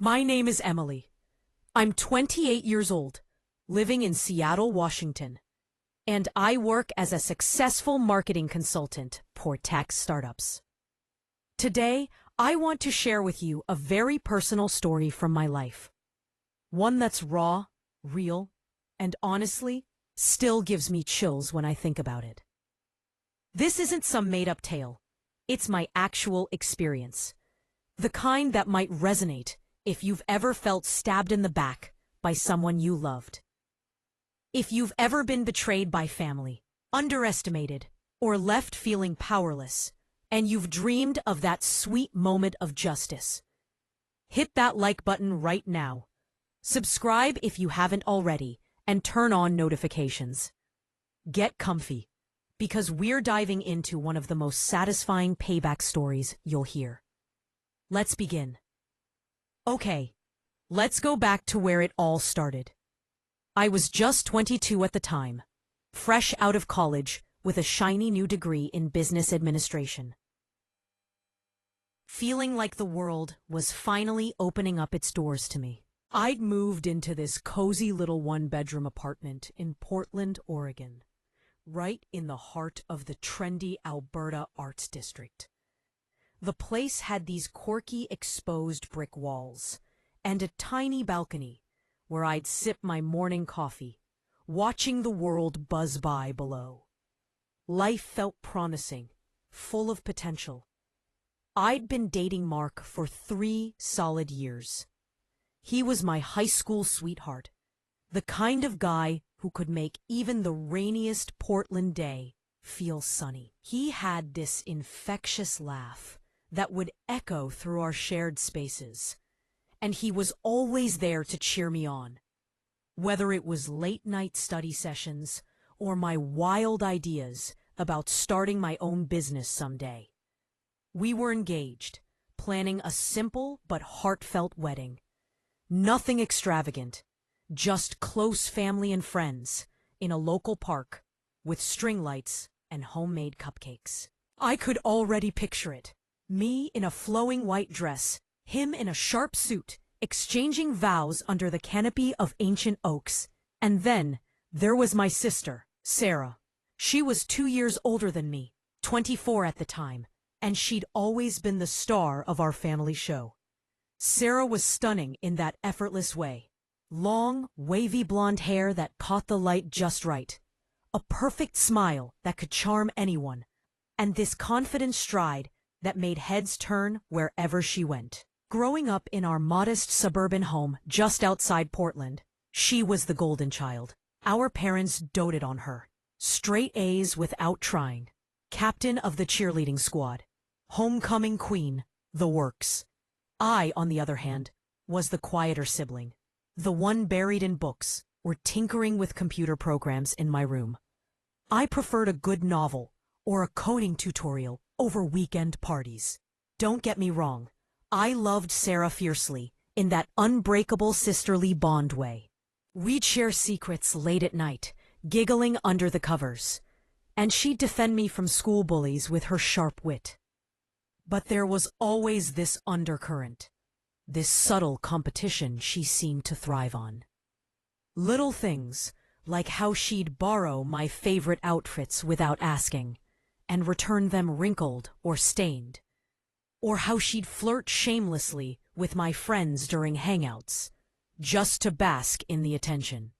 My name is Emily. I'm 28 years old, living in Seattle, Washington, and I work as a successful marketing consultant for tech startups. Today, I want to share with you a very personal story from my life. One that's raw, real, and honestly, still gives me chills when I think about it. This isn't some made-up tale. It's my actual experience. The kind that might resonate if you've ever felt stabbed in the back by someone you loved. If you've ever been betrayed by family, underestimated, or left feeling powerless, and you've dreamed of that sweet moment of justice. Hit that like button right now. Subscribe if you haven't already, and turn on notifications. Get comfy, because we're diving into one of the most satisfying payback stories you'll hear. Let's begin. Okay, let's go back to where it all started. I was just 22 at the time, fresh out of college with a shiny new degree in business administration. Feeling like the world was finally opening up its doors to me. I'd moved into this cozy little one-bedroom apartment in Portland, Oregon, right in the heart of the trendy Alberta Arts District. The place had these quirky exposed brick walls and a tiny balcony where I'd sip my morning coffee, watching the world buzz by below. Life felt promising, full of potential. I'd been dating Mark for 3 solid years. He was my high school sweetheart, the kind of guy who could make even the rainiest Portland day feel sunny. He had this infectious laugh that would echo through our shared spaces, and he was always there to cheer me on. Whether it was late-night study sessions or my wild ideas about starting my own business someday. We were engaged, planning a simple but heartfelt wedding. Nothing extravagant, just close family and friends in a local park with string lights and homemade cupcakes. I could already picture it. Me in a flowing white dress, him in a sharp suit, exchanging vows under the canopy of ancient oaks. And then there was my sister, Sarah. She was 2 years older than me, 24 at the time, and she'd always been the star of our family show. Sarah was stunning in that effortless way. Long, wavy blonde hair that caught the light just right. A perfect smile that could charm anyone. And this confident stride that made heads turn wherever she went. Growing up in our modest suburban home just outside Portland, she was the golden child. Our parents doted on her. Straight A's without trying. Captain of the cheerleading squad. Homecoming queen, the works. I, on the other hand, was the quieter sibling. The one buried in books or tinkering with computer programs in my room. I preferred a good novel or a coding tutorial over weekend parties. Don't get me wrong, I loved Sarah fiercely in that unbreakable sisterly bond way. We'd share secrets late at night, giggling under the covers, and she'd defend me from school bullies with her sharp wit. But there was always this undercurrent, this subtle competition she seemed to thrive on. Little things, like how she'd borrow my favorite outfits without asking, and return them wrinkled or stained. Or how she'd flirt shamelessly with my friends during hangouts, just to bask in the attention.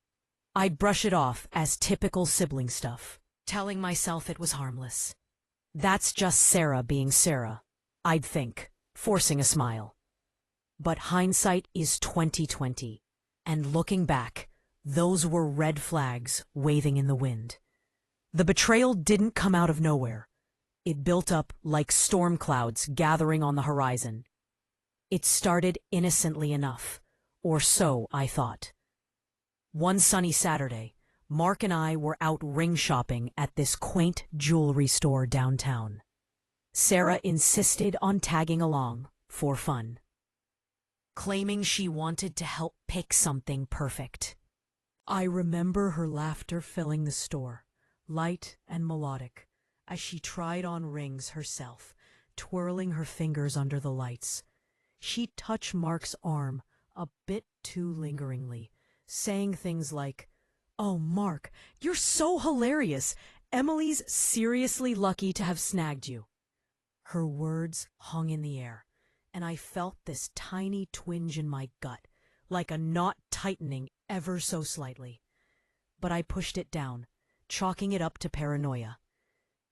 I'd brush it off as typical sibling stuff, telling myself it was harmless. That's just Sarah being Sarah, I'd think, forcing a smile. But hindsight is 20/20, and looking back, those were red flags waving in the wind. The betrayal didn't come out of nowhere. It built up like storm clouds gathering on the horizon. It started innocently enough, or so I thought. One sunny Saturday, Mark and I were out ring shopping at this quaint jewelry store downtown. Sarah insisted on tagging along for fun, claiming she wanted to help pick something perfect. I remember her laughter filling the store, light and melodic, as she tried on rings herself, twirling her fingers under the lights. She'd touch Mark's arm a bit too lingeringly, saying things like, "Oh, Mark, you're so hilarious. Emily's seriously lucky to have snagged you." Her words hung in the air, and I felt this tiny twinge in my gut, like a knot tightening ever so slightly. But I pushed it down, chalking it up to paranoia.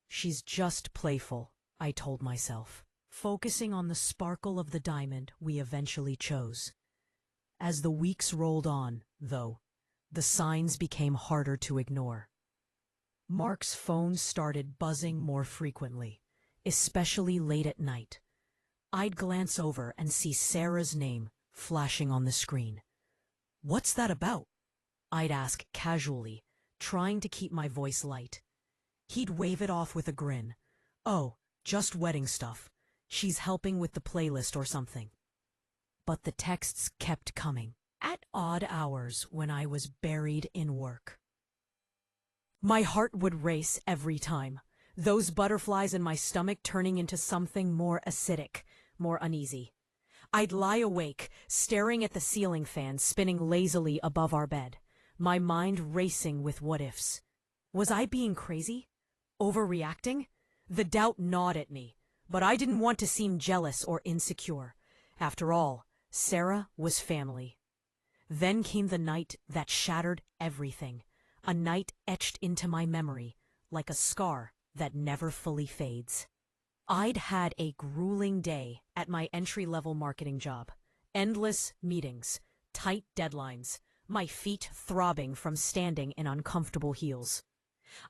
She's just playful, I told myself, focusing on the sparkle of the diamond we eventually chose. As the weeks rolled on, though, the signs became harder to ignore. Mark's phone started buzzing more frequently, especially late at night. I'd glance over and see Sarah's name flashing on the screen. "What's that about?" I'd ask casually, trying to keep my voice light. He'd wave it off with a grin. "Oh, just wedding stuff. She's helping with the playlist or something." But the texts kept coming, at odd hours when I was buried in work. My heart would race every time, those butterflies in my stomach turning into something more acidic, more uneasy. I'd lie awake, staring at the ceiling fan spinning lazily above our bed, my mind racing with what-ifs. Was I being crazy? Overreacting? The doubt gnawed at me, but I didn't want to seem jealous or insecure. After all, Sarah was family. Then came the night that shattered everything, a night etched into my memory, like a scar that never fully fades. I'd had a grueling day at my entry-level marketing job. Endless meetings, tight deadlines, my feet throbbing from standing in uncomfortable heels.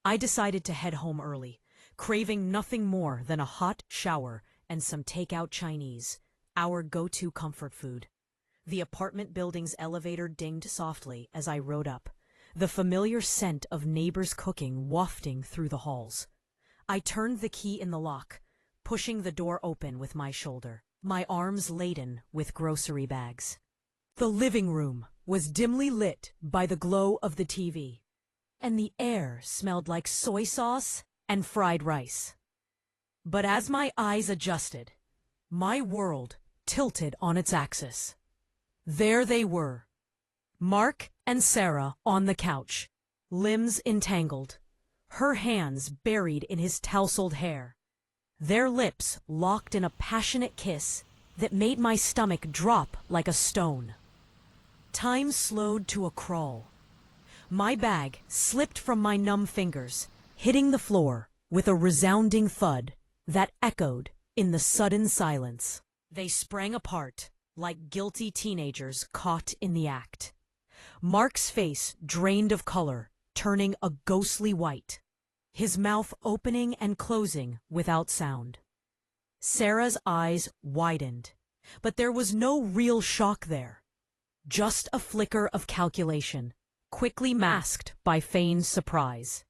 I decided to head home early, craving nothing more than a hot shower and some takeout Chinese, our go-to comfort food. The apartment building's elevator dinged softly as I rode up, the familiar scent of neighbors' cooking wafting through the halls. I turned the key in the lock, pushing the door open with my shoulder, my arms laden with grocery bags. The living room was dimly lit by the glow of the TV, and the air smelled like soy sauce and fried rice. But as my eyes adjusted, my world tilted on its axis. There they were, Mark and Sarah on the couch, limbs entangled, her hands buried in his tousled hair, their lips locked in a passionate kiss that made my stomach drop like a stone. Time slowed to a crawl. My bag slipped from my numb fingers, hitting the floor with a resounding thud that echoed in the sudden silence. They sprang apart like guilty teenagers caught in the act. Mark's face drained of color, turning a ghostly white, his mouth opening and closing without sound. Sarah's eyes widened, but there was no real shock there. Just a flicker of calculation, quickly masked by feigned surprise.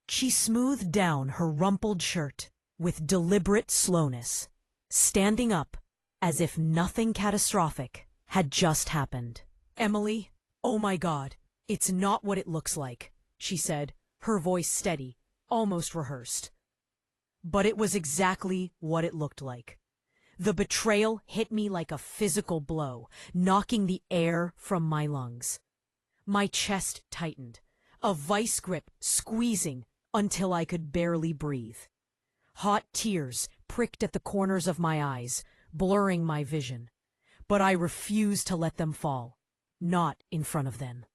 She smoothed down her rumpled shirt with deliberate slowness, standing up as if nothing catastrophic had just happened. "Emily, oh my God, it's not what it looks like," she said, her voice steady, almost rehearsed. But it was exactly what it looked like. The betrayal hit me like a physical blow, knocking the air from my lungs. My chest tightened, a vice grip squeezing until I could barely breathe. Hot tears pricked at the corners of my eyes, blurring my vision. But I refused to let them fall, not in front of them.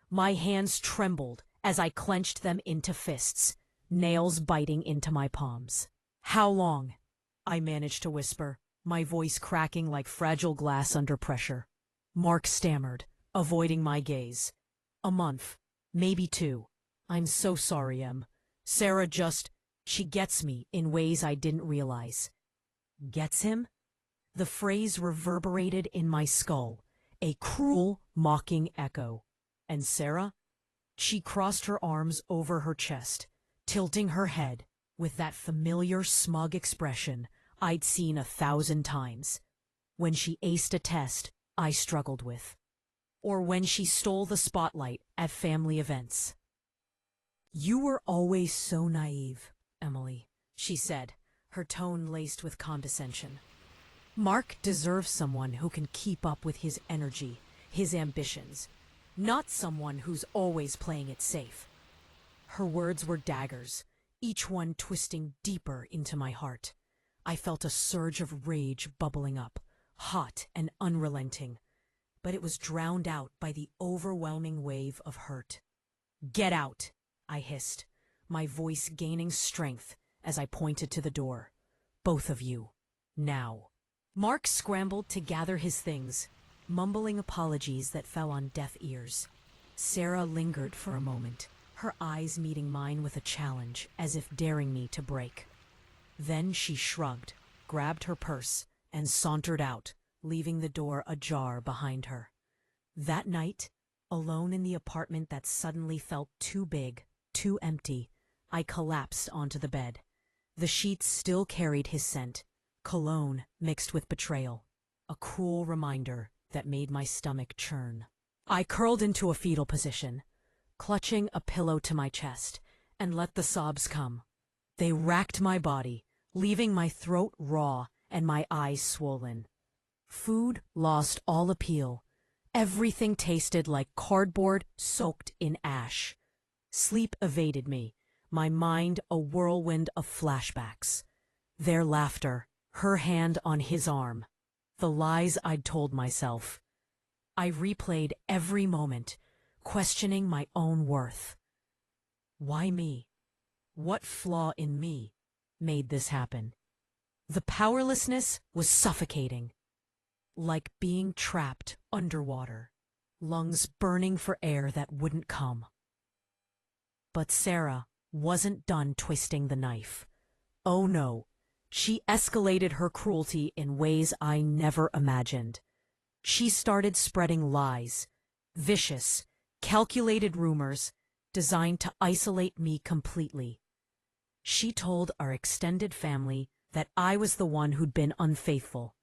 My hands trembled as I clenched them into fists, nails biting into my palms. "How long?" I managed to whisper, my voice cracking like fragile glass under pressure. Mark stammered, avoiding my gaze. "A month, maybe 2. I'm so sorry, Em. Sarah she gets me in ways I didn't realize." Gets him? The phrase reverberated in my skull, a cruel, mocking echo. And Sarah? She crossed her arms over her chest, tilting her head with that familiar smug expression I'd seen 1,000 times. When she aced a test I struggled with. Or when she stole the spotlight at family events. "You were always so naive, Emily," she said, her tone laced with condescension. Mark deserves someone who can keep up with his energy, his ambitions, not someone who's always playing it safe. Her words were daggers, each one twisting deeper into my heart. I felt a surge of rage bubbling up, hot and unrelenting, but it was drowned out by the overwhelming wave of hurt. "Get out," I hissed, my voice gaining strength as I pointed to the door. "Both of you, now." Mark scrambled to gather his things, mumbling apologies that fell on deaf ears. Sarah lingered for a moment, her eyes meeting mine with a challenge, as if daring me to break. Then she shrugged, grabbed her purse, and sauntered out, leaving the door ajar behind her. That night, alone in the apartment that suddenly felt too big, too empty, I collapsed onto the bed. The sheets still carried his scent, cologne mixed with betrayal, a cruel reminder that made my stomach churn. I curled into a fetal position, clutching a pillow to my chest, and let the sobs come. They racked my body, leaving my throat raw and my eyes swollen. Food lost all appeal. Everything tasted like cardboard soaked in ash. Sleep evaded me, my mind a whirlwind of flashbacks. Their laughter, her hand on his arm, the lies I'd told myself. I replayed every moment, questioning my own worth. Why me? What flaw in me made this happen? The powerlessness was suffocating, like being trapped underwater, lungs burning for air that wouldn't come. But Sarah wasn't done twisting the knife. Oh no, she escalated her cruelty in ways I never imagined. She started spreading lies, vicious, calculated rumors designed to isolate me completely. She told our extended family that I was the one who'd been unfaithful,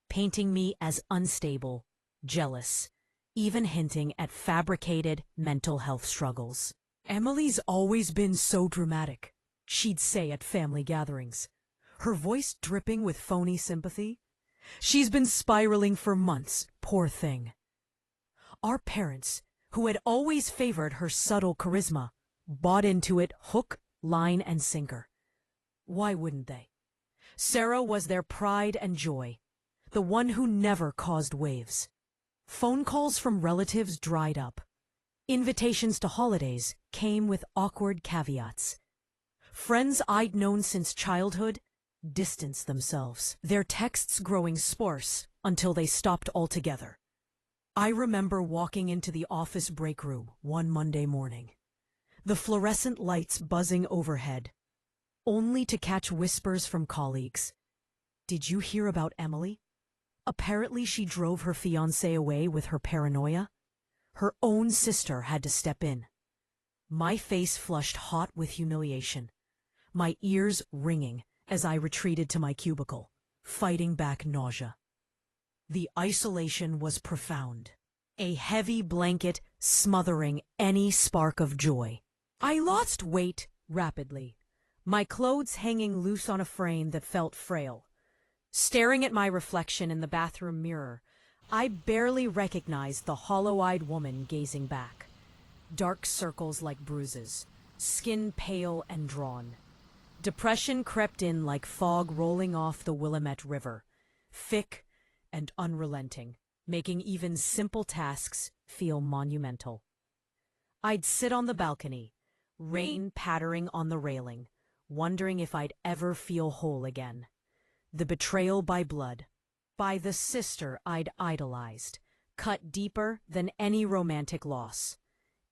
painting me as unstable, jealous, even hinting at fabricated mental health struggles. "Emily's always been so dramatic," she'd say at family gatherings, her voice dripping with phony sympathy. "She's been spiraling for months, poor thing." Our parents, who had always favored her subtle charisma, bought into it hook, line, and sinker. Why wouldn't they? Sarah was their pride and joy, the one who never caused waves. Phone calls from relatives dried up. Invitations to holidays came with awkward caveats. Friends I'd known since childhood distanced themselves, their texts growing sparse until they stopped altogether. I remember walking into the office break room one Monday morning, the fluorescent lights buzzing overhead, only to catch whispers from colleagues. "Did you hear about Emily? Apparently she drove her fiancé away with her paranoia. Her own sister had to step in." My face flushed hot with humiliation, my ears ringing as I retreated to my cubicle, fighting back nausea. The isolation was profound, a heavy blanket smothering any spark of joy. I lost weight rapidly, my clothes hanging loose on a frame that felt frail. Staring at my reflection in the bathroom mirror, I barely recognized the hollow-eyed woman gazing back. Dark circles like bruises, skin pale and drawn. Depression crept in like fog rolling off the Willamette River, thick and unrelenting, making even simple tasks feel monumental. I'd sit on the balcony, rain pattering on the railing, wondering if I'd ever feel whole again. The betrayal by blood, by the sister I'd idolized, cut deeper than any romantic loss.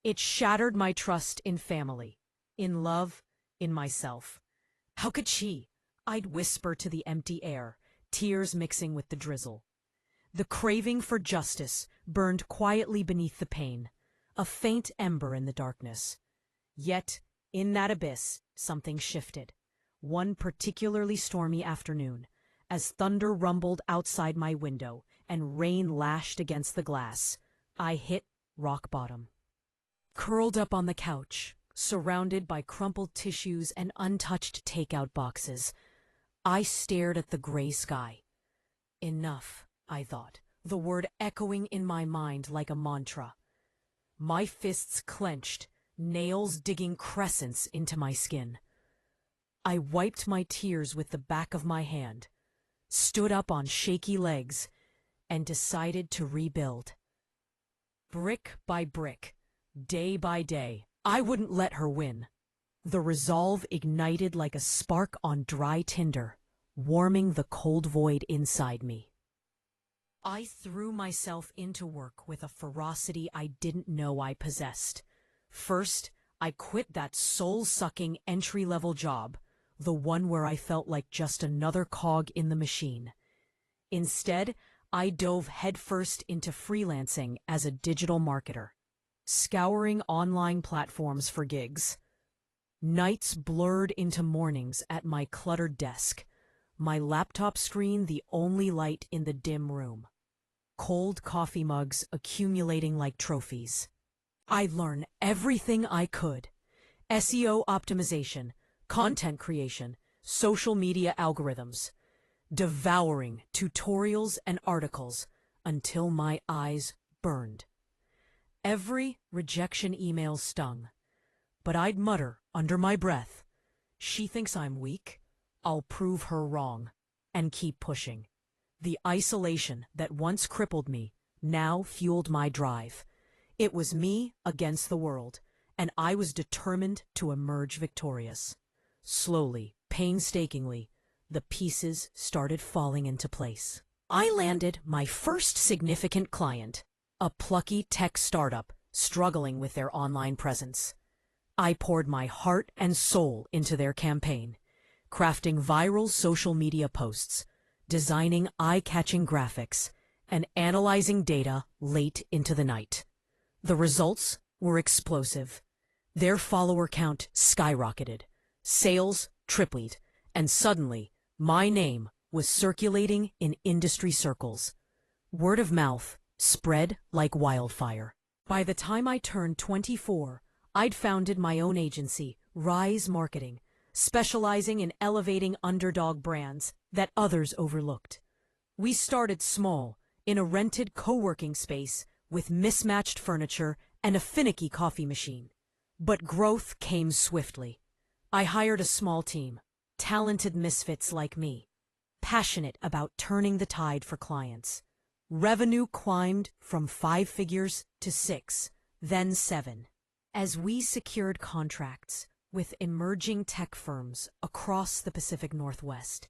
It shattered my trust in family, in love, in myself. How could she? I'd whisper to the empty air, tears mixing with the drizzle. The craving for justice burned quietly beneath the pain, a faint ember in the darkness. Yet, in that abyss, something shifted. One particularly stormy afternoon, as thunder rumbled outside my window and rain lashed against the glass, I hit rock bottom. Curled up on the couch, surrounded by crumpled tissues and untouched takeout boxes, I stared at the gray sky. Enough, I thought, the word echoing in my mind like a mantra. My fists clenched, nails digging crescents into my skin. I wiped my tears with the back of my hand, stood up on shaky legs, and decided to rebuild. Brick by brick, day by day, I wouldn't let her win. The resolve ignited like a spark on dry tinder, warming the cold void inside me. I threw myself into work with a ferocity I didn't know I possessed. First, I quit that soul-sucking entry-level job, the one where I felt like just another cog in the machine. Instead, I dove headfirst into freelancing as a digital marketer, scouring online platforms for gigs. Nights blurred into mornings at my cluttered desk, my laptop screen the only light in the dim room. Cold coffee mugs accumulating like trophies. I learned everything I could. SEO optimization, content creation, social media algorithms. Devouring tutorials and articles until my eyes burned. Every rejection email stung, but I'd mutter under my breath, "She thinks I'm weak? I'll prove her wrong," and keep pushing. The isolation that once crippled me now fueled my drive. It was me against the world, and I was determined to emerge victorious. Slowly, painstakingly, the pieces started falling into place. I landed my first significant client, a plucky tech startup struggling with their online presence. I poured my heart and soul into their campaign, crafting viral social media posts, designing eye-catching graphics, and analyzing data late into the night. The results were explosive. Their follower count skyrocketed, sales tripled, and suddenly, my name was circulating in industry circles. Word of mouth spread like wildfire. By the time I turned 24, I'd founded my own agency, Rise Marketing, specializing in elevating underdog brands that others overlooked. We started small, in a rented co-working space with mismatched furniture and a finicky coffee machine. But growth came swiftly. I hired a small team, talented misfits like me, passionate about turning the tide for clients. Revenue climbed from 5 figures to 6, then 7. As we secured contracts with emerging tech firms across the Pacific Northwest.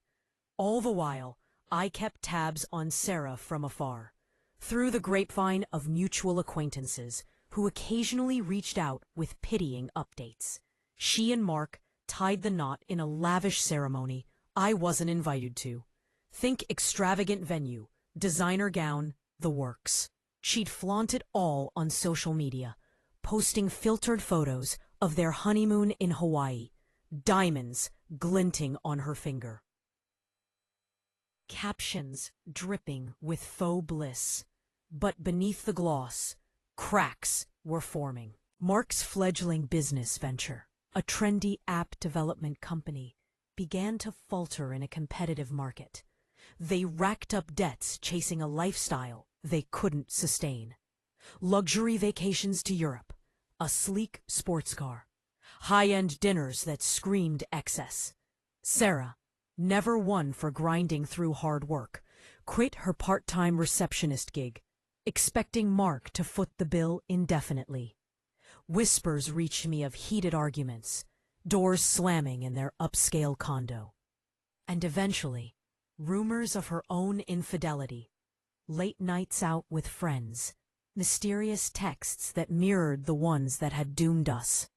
All the while, I kept tabs on Sarah from afar, through the grapevine of mutual acquaintances who occasionally reached out with pitying updates. She and Mark tied the knot in a lavish ceremony I wasn't invited to. Think extravagant venue, designer gown, the works. She'd flaunt it all on social media, posting filtered photos of their honeymoon in Hawaii, diamonds glinting on her finger. Captions dripping with faux bliss. But beneath the gloss, cracks were forming. Mark's fledgling business venture, a trendy app development company, began to falter in a competitive market. They racked up debts chasing a lifestyle they couldn't sustain. Luxury vacations to Europe, a sleek sports car, high-end dinners that screamed excess. Sarah, never one for grinding through hard work, quit her part-time receptionist gig, expecting Mark to foot the bill indefinitely. Whispers reached me of heated arguments, doors slamming in their upscale condo. And eventually, rumors of her own infidelity, late nights out with friends, mysterious texts that mirrored the ones that had doomed us.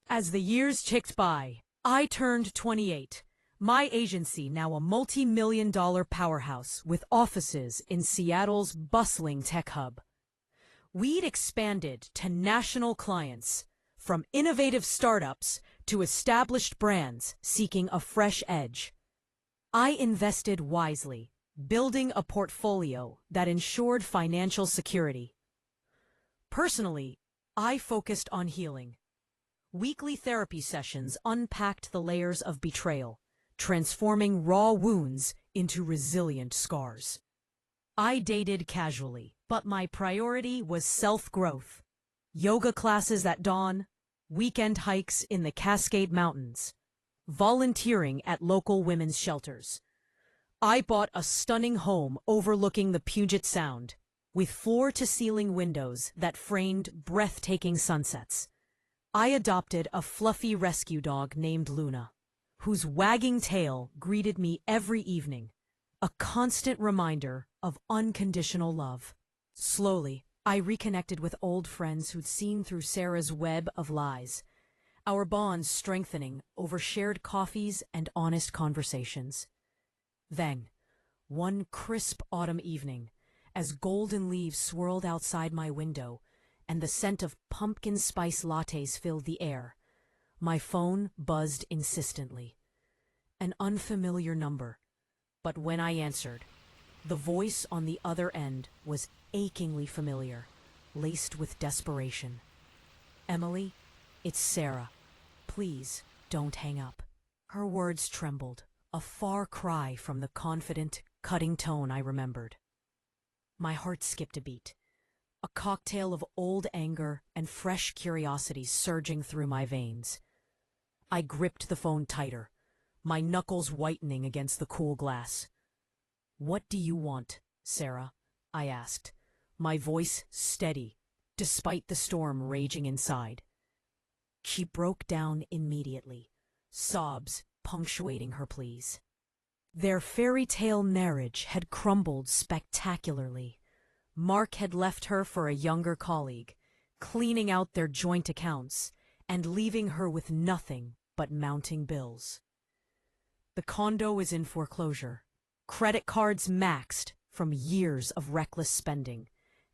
As the years ticked by, I turned 28. My agency now a multi-million-dollar powerhouse with offices in Seattle's bustling tech hub. We'd expanded to national clients, from innovative startups to established brands seeking a fresh edge. I invested wisely, building a portfolio that ensured financial security. Personally, I focused on healing. Weekly therapy sessions unpacked the layers of betrayal, transforming raw wounds into resilient scars. I dated casually, but my priority was self-growth. Yoga classes at dawn, weekend hikes in the Cascade Mountains, volunteering at local women's shelters. I bought a stunning home overlooking the Puget Sound, with floor-to-ceiling windows that framed breathtaking sunsets. I adopted a fluffy rescue dog named Luna, whose wagging tail greeted me every evening, a constant reminder of unconditional love. Slowly, I reconnected with old friends who'd seen through Sarah's web of lies, our bonds strengthening over shared coffees and honest conversations. Then, one crisp autumn evening, as golden leaves swirled outside my window and the scent of pumpkin spice lattes filled the air, my phone buzzed insistently. An unfamiliar number, but when I answered, the voice on the other end was achingly familiar, laced with desperation. "Emily, it's Sarah. Please, don't hang up." Her words trembled, a far cry from the confident, cutting tone I remembered. My heart skipped a beat, a cocktail of old anger and fresh curiosity surging through my veins. I gripped the phone tighter, my knuckles whitening against the cool glass. "What do you want, Sarah?" I asked, my voice steady, despite the storm raging inside. She broke down immediately, sobs punctuating her pleas. Their fairy tale marriage had crumbled spectacularly. Mark had left her for a younger colleague, cleaning out their joint accounts and leaving her with nothing but mounting bills. The condo was in foreclosure, credit cards maxed from years of reckless spending,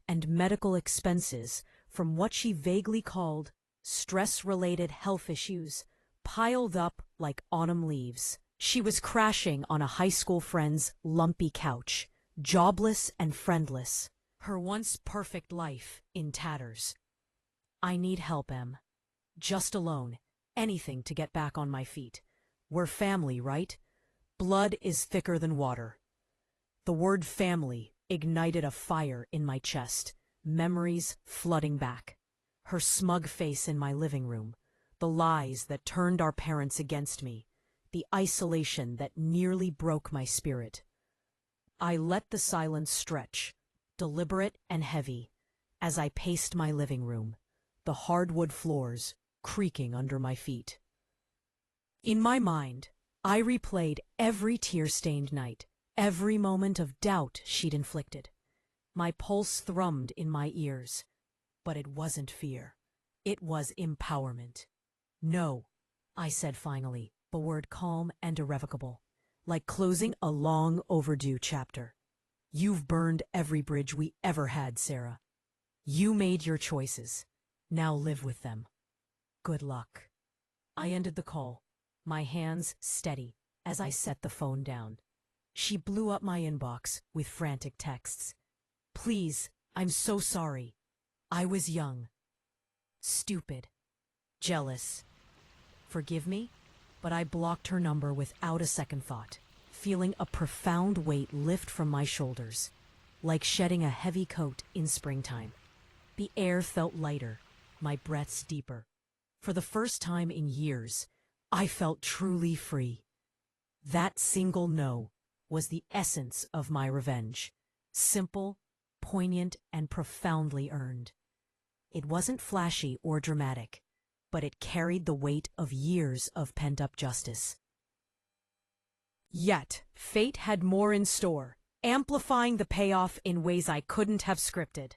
and medical expenses from what she vaguely called stress-related health issues piled up like autumn leaves. She was crashing on a high school friend's lumpy couch, jobless and friendless, her once perfect life in tatters. "I need help, Em. Just a loan, anything to get back on my feet. We're family, right? Blood is thicker than water." The word family ignited a fire in my chest, memories flooding back. Her smug face in my living room, the lies that turned our parents against me, the isolation that nearly broke my spirit. I let the silence stretch, deliberate and heavy, as I paced my living room, the hardwood floors creaking under my feet. In my mind, I replayed every tear-stained night, every moment of doubt she'd inflicted. My pulse thrummed in my ears, but it wasn't fear. It was empowerment. "No," I said finally, a word calm and irrevocable, like closing a long overdue chapter. "You've burned every bridge we ever had, Sarah. You made your choices. Now live with them. Good luck." I ended the call, my hands steady as I set the phone down. She blew up my inbox with frantic texts. "Please, I'm so sorry. I was young. Stupid. Jealous. Forgive me?" But I blocked her number without a second thought, feeling a profound weight lift from my shoulders, like shedding a heavy coat in springtime. The air felt lighter, my breaths deeper. For the first time in years, I felt truly free. That single no was the essence of my revenge. Simple, poignant, and profoundly earned. It wasn't flashy or dramatic, but it carried the weight of years of pent-up justice. Yet, fate had more in store, amplifying the payoff in ways I couldn't have scripted.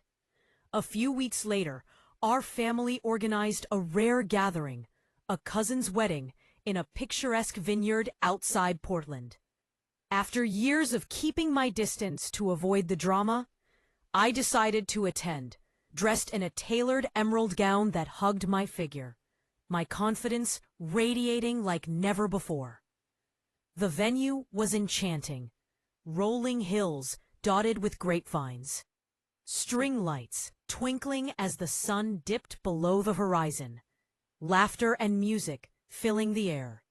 A few weeks later, our family organized a rare gathering, a cousin's wedding, in a picturesque vineyard outside Portland. After years of keeping my distance to avoid the drama, I decided to attend, dressed in a tailored emerald gown that hugged my figure, my confidence radiating like never before. The venue was enchanting, rolling hills dotted with grapevines, string lights twinkling as the sun dipped below the horizon, laughter and music filling the air.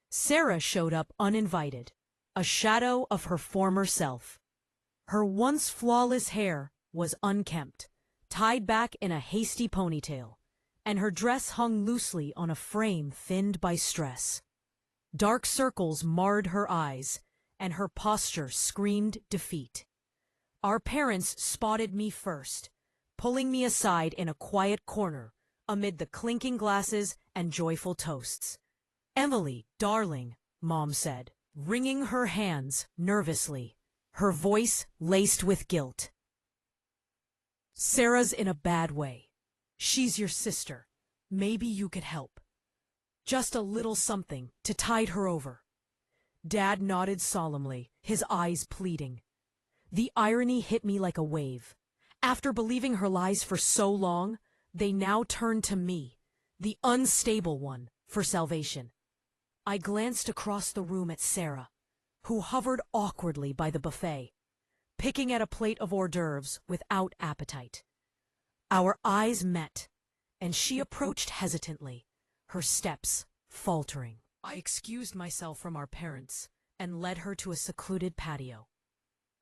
Sarah showed up uninvited, a shadow of her former self. Her once flawless hair was unkempt, tied back in a hasty ponytail, and her dress hung loosely on a frame thinned by stress. Dark circles marred her eyes, and her posture screamed defeat. Our parents spotted me first, pulling me aside in a quiet corner amid the clinking glasses and joyful toasts. "Emily, darling," Mom said, wringing her hands nervously, her voice laced with guilt. "Sarah's in a bad way. She's your sister. Maybe you could help. Just a little something to tide her over." Dad nodded solemnly, his eyes pleading. The irony hit me like a wave. After believing her lies for so long, they now turned to me, the unstable one, for salvation. I glanced across the room at Sarah, who hovered awkwardly by the buffet, picking at a plate of hors d'oeuvres without appetite. Our eyes met, and she approached hesitantly, her steps faltering. I excused myself from our parents and led her to a secluded patio,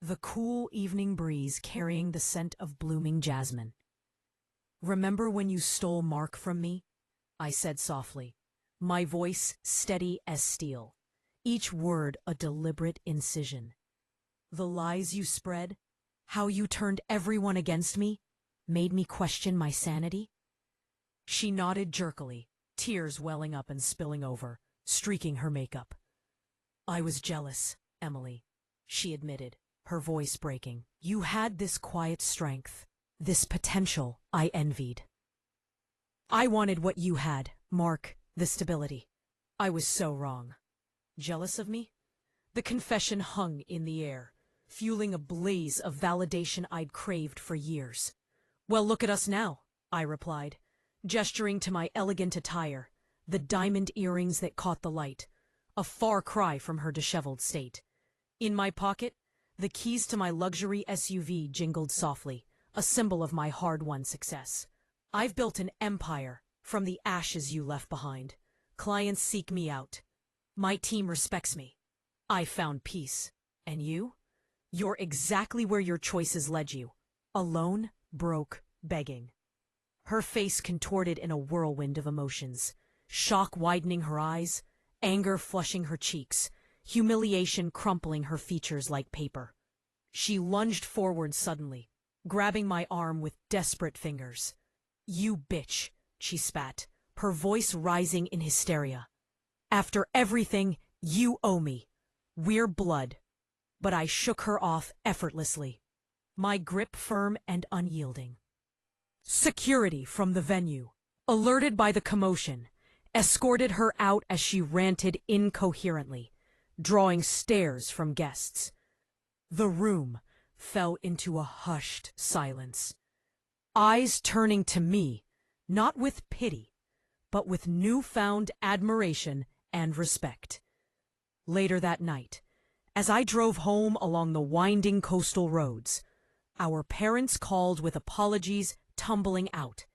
the cool evening breeze carrying the scent of blooming jasmine. "Remember when you stole Mark from me?" I said softly, my voice steady as steel, each word a deliberate incision. "The lies you spread, how you turned everyone against me, made me question my sanity?" She nodded jerkily, tears welling up and spilling over, streaking her makeup. "I was jealous, Emily," she admitted, her voice breaking. "You had this quiet strength, this potential I envied. I wanted what you had, Mark, the stability. I was so wrong." Jealous of me? The confession hung in the air, fueling a blaze of validation I'd craved for years. "Well, look at us now," I replied, gesturing to my elegant attire, the diamond earrings that caught the light, a far cry from her disheveled state. In my pocket, the keys to my luxury SUV jingled softly, a symbol of my hard-won success. "I've built an empire from the ashes you left behind. Clients seek me out. My team respects me. I found peace. And you? You're exactly where your choices led you. Alone, broke, begging." Her face contorted in a whirlwind of emotions, shock widening her eyes, anger flushing her cheeks, humiliation crumpling her features like paper. She lunged forward suddenly, grabbing my arm with desperate fingers. "You bitch," she spat, her voice rising in hysteria. "After everything, you owe me. We're blood." But I shook her off effortlessly, my grip firm and unyielding. Security from the venue, alerted by the commotion, escorted her out as she ranted incoherently, drawing stares from guests. The room fell into a hushed silence, eyes turning to me, not with pity, but with newfound admiration and respect. Later that night, as I drove home along the winding coastal roads, our parents called with apologies tumbling out.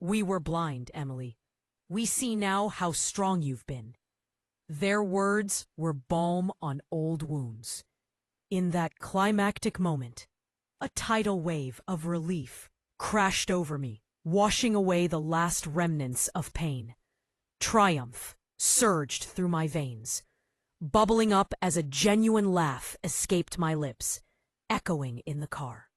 "We were blind, Emily. We see now how strong you've been." Their words were balm on old wounds. In that climactic moment, a tidal wave of relief crashed over me, washing away the last remnants of pain. Triumph surged through my veins, bubbling up as a genuine laugh escaped my lips, echoing in the car.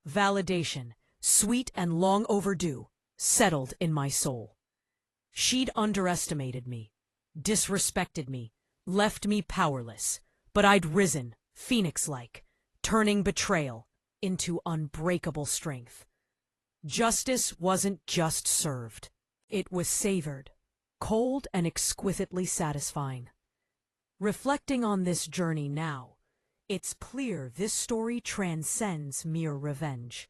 Validation, sweet and long overdue, settled in my soul. She'd underestimated me, disrespected me, left me powerless, but I'd risen, phoenix-like, turning betrayal into unbreakable strength. Justice wasn't just served. It was savored, cold and exquisitely satisfying. Reflecting on this journey now, it's clear this story transcends mere revenge.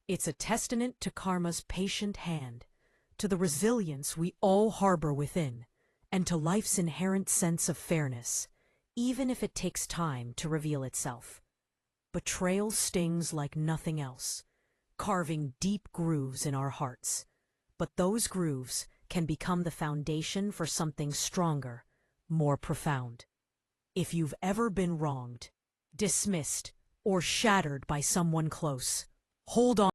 It's a testament to karma's patient hand, to the resilience we all harbor within, and to life's inherent sense of fairness, even if it takes time to reveal itself. Betrayal stings like nothing else, carving deep grooves in our hearts. But those grooves can become the foundation for something stronger, more profound. If you've ever been wronged, dismissed, or shattered by someone close, hold on.